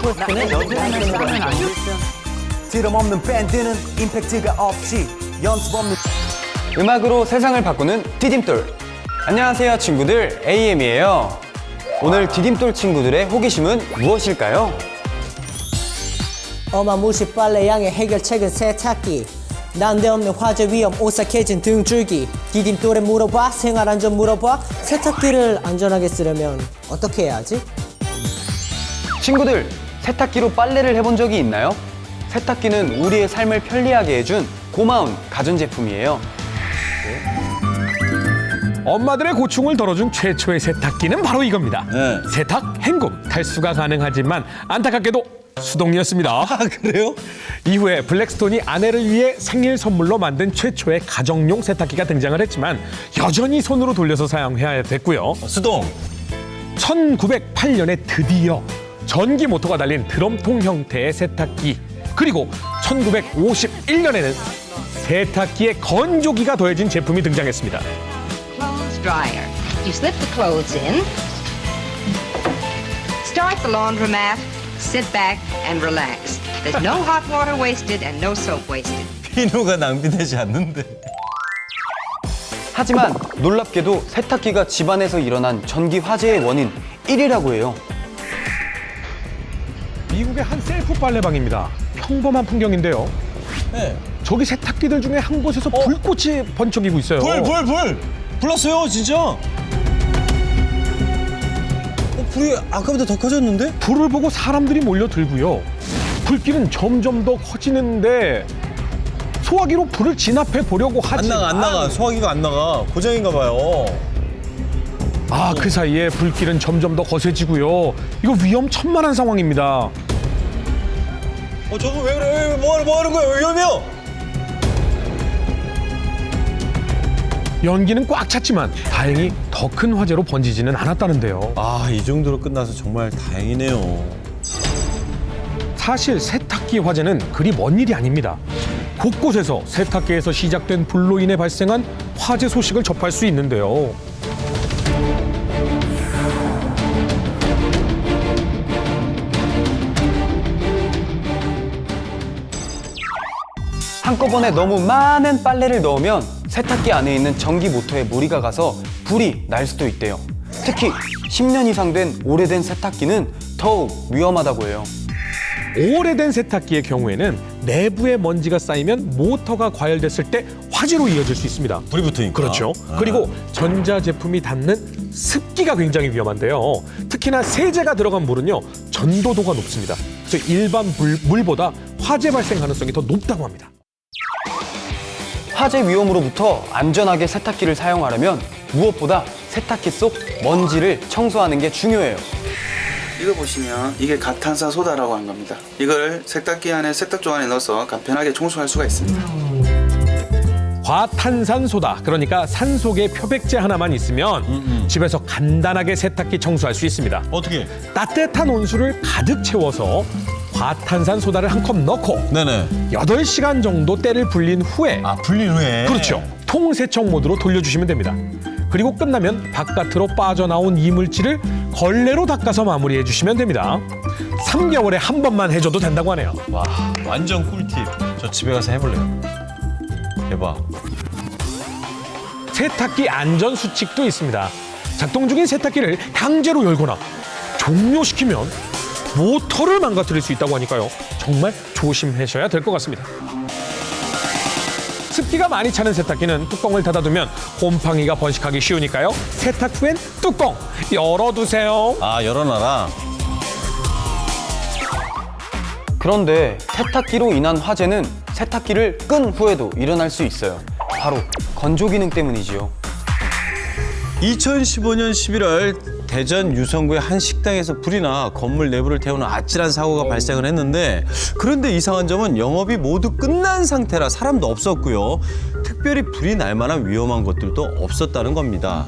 포스트는 여드름을 싸면 안 돼. 드럼 없는 밴드는 임팩트가 없지. 연습 없는 음악으로 세상을 바꾸는 디딤돌. 안녕하세요 친구들, AM이에요. 오늘 디딤돌 친구들의 호기심은 무엇일까요? 어마무시 빨래 양의 해결책은 세탁기. 난데없는 화재 위험 오싹해진 등줄기. 디딤돌에 물어봐, 생활안전 물어봐. 세탁기를 안전하게 쓰려면 어떻게 해야지? 친구들, 세탁기로 빨래를 해본 적이 있나요? 세탁기는 우리의 삶을 편리하게 해준 고마운 가전제품이에요. 엄마들의 고충을 덜어준 최초의 세탁기는 바로 이겁니다. 세탁, 헹굼, 탈수가 가능하지만 안타깝게도 수동이었습니다. 아, 그래요? 이후에 블랙스톤이 아내를 위해 생일 선물로 만든 최초의 가정용 세탁기가 등장을 했지만 여전히 손으로 돌려서 사용해야 됐고요. 수동. 1908년에 드디어 전기 모터가 달린 드럼통 형태의 세탁기, 그리고 1951년에는 세탁기에 건조기가 더해진 제품이 등장했습니다. Clothes dryer. You slip the clothes in, start the laundromat, sit back and relax. There's no hot water wasted and no soap wasted. 비누가 낭비되지 않는데. 하지만 놀랍게도 세탁기가 집안에서 일어난 전기 화재의 원인 1위라고 해요. 미국의 한 셀프 빨래방입니다. 평범한 풍경인데요. 네. 저기 세탁기들 중에 한 곳에서 불꽃이 번쩍이고 있어요. 불! 불났어요, 진짜. 불이 아까보다 더 커졌는데? 불을 보고 사람들이 몰려들고요. 불길은 점점 더 커지는데 소화기로 불을 진압해 보려고 하지만 안 나가. 소화기가 안 나가. 고장인가 봐요. 그 사이에 불길은 점점 더 거세지고요. 이거 위험천만한 상황입니다. 저거 왜 그래? 뭐 하는 거야? 위험해요. 연기는 꽉 찼지만 다행히 더 큰 화재로 번지지는 않았다는데요. 이 정도로 끝나서 정말 다행이네요. 사실 세탁기 화재는 그리 먼 일이 아닙니다. 곳곳에서 세탁기에서 시작된 불로 인해 발생한 화재 소식을 접할 수 있는데요. 한꺼번에 너무 많은 빨래를 넣으면 세탁기 안에 있는 전기 모터에 무리가 가서 불이 날 수도 있대요. 특히 10년 이상 된 오래된 세탁기는 더욱 위험하다고 해요. 오래된 세탁기의 경우에는 내부에 먼지가 쌓이면 모터가 과열됐을 때 화재로 이어질 수 있습니다. 불이 붙으니까. 그렇죠. 그리고 전자제품이 닿는 습기가 굉장히 위험한데요. 특히나 세제가 들어간 물은요, 전도도가 높습니다. 그래서 일반 물보다 화재 발생 가능성이 더 높다고 합니다. 화재 위험으로부터 안전하게 세탁기를 사용하려면 무엇보다 세탁기 속 먼지를 청소하는 게 중요해요. 이거 보시면 이게 가탄산소다라고 하는 겁니다. 이걸 세탁기 안에 세탁조 안에 넣어서 간편하게 청소할 수가 있습니다. 과탄산소다, 그러니까 산속에 표백제 하나만 있으면 집에서 간단하게 세탁기 청소할 수 있습니다. 어떻게? 따뜻한 온수를 가득 채워서 과탄산소다를 한 컵 넣고 네네. 8시간 정도 때를 불린 후에 불린 후에. 그렇죠. 통세척 모드로 돌려주시면 됩니다. 그리고 끝나면 바깥으로 빠져나온 이물질을 걸레로 닦아서 마무리해 주시면 됩니다. 3개월에 한 번만 해줘도 된다고 하네요. 와, 완전 꿀팁. 저 집에 가서 해볼래요. 대박. 세탁기 안전 수칙도 있습니다. 작동 중인 세탁기를 강제로 열거나 종료시키면 모터를 망가뜨릴 수 있다고 하니까요. 정말 조심하셔야 될 것 같습니다. 습기가 많이 차는 세탁기는 뚜껑을 닫아두면 곰팡이가 번식하기 쉬우니까요. 세탁 후엔 뚜껑 열어두세요. 열어놔라. 그런데 세탁기로 인한 화재는 세탁기를 끈 후에도 일어날 수 있어요. 바로 건조 기능 때문이지요. 2015년 11월 대전 유성구의 한 식당에서 불이 나 건물 내부를 태우는 아찔한 사고가 발생을 했는데, 그런데 이상한 점은 영업이 모두 끝난 상태라 사람도 없었고요. 특별히 불이 날 만한 위험한 것들도 없었다는 겁니다.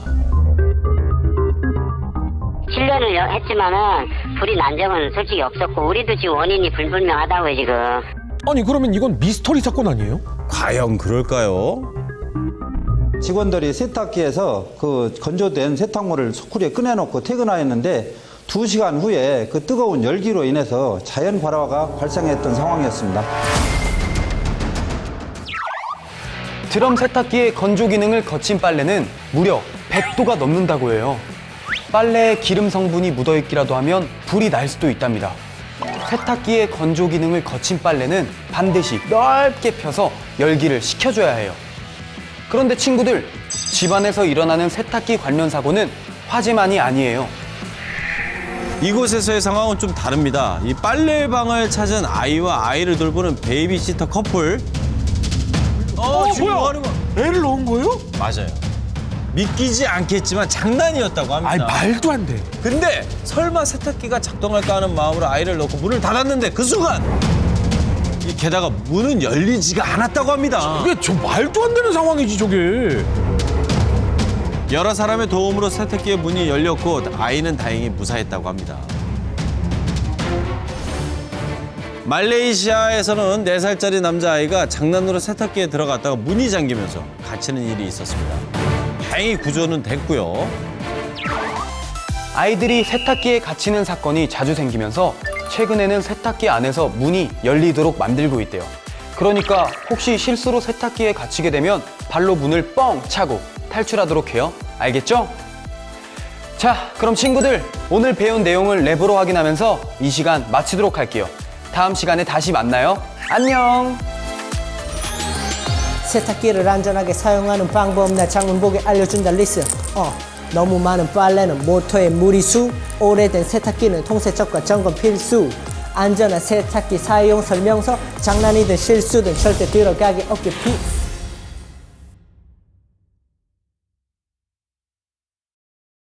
7년을 했지만은 불이 난 적은 솔직히 없었고, 우리도 지금 원인이 불분명하다고요, 지금. 아니 그러면 이건 미스터리 사건 아니에요? 과연 그럴까요? 직원들이 세탁기에서 그 건조된 세탁물을 소쿠리에 꺼내놓고 퇴근하였는데 2시간 후에 그 뜨거운 열기로 인해서 자연 발화가 발생했던 상황이었습니다. 드럼 세탁기의 건조 기능을 거친 빨래는 무려 100도가 넘는다고 해요. 빨래에 기름 성분이 묻어있기라도 하면 불이 날 수도 있답니다. 세탁기의 건조 기능을 거친 빨래는 반드시 넓게 펴서 열기를 식혀줘야 해요. 그런데 친구들, 집안에서 일어나는 세탁기 관련 사고는 화재만이 아니에요. 이곳에서의 상황은 좀 다릅니다. 이 빨래방을 찾은 아이와 아이를 돌보는 베이비시터 커플. 지금 뭐 하는 거야? 애를 넣은 거예요? 맞아요. 믿기지 않겠지만 장난이었다고 합니다. 아니, 말도 안 돼. 근데 설마 세탁기가 작동할까 하는 마음으로 아이를 넣고 문을 닫았는데 그 순간 게다가 문은 열리지가 않았다고 합니다. 이게 저 말도 안 되는 상황이지, 저게. 여러 사람의 도움으로 세탁기의 문이 열렸고 아이는 다행히 무사했다고 합니다. 말레이시아에서는 4살짜리 남자아이가 장난으로 세탁기에 들어갔다가 문이 잠기면서 갇히는 일이 있었습니다. 다행히 구조는 됐고요. 아이들이 세탁기에 갇히는 사건이 자주 생기면서 최근에는 세탁기 안에서 문이 열리도록 만들고 있대요. 그러니까 혹시 실수로 세탁기에 갇히게 되면 발로 문을 뻥 차고 탈출하도록 해요. 알겠죠? 자, 그럼 친구들, 오늘 배운 내용을 랩으로 확인하면서 이 시간 마치도록 할게요. 다음 시간에 다시 만나요. 안녕! 세탁기를 안전하게 사용하는 방법 나 장문보게 알려준다. 리슨. 너무 많은 빨래는 모터에 무리수. 오래된 세탁기는 통세척과 점검 필수. 안전한 세탁기 사용 설명서. 장난이든 실수든 절대 들어가기 없게 피.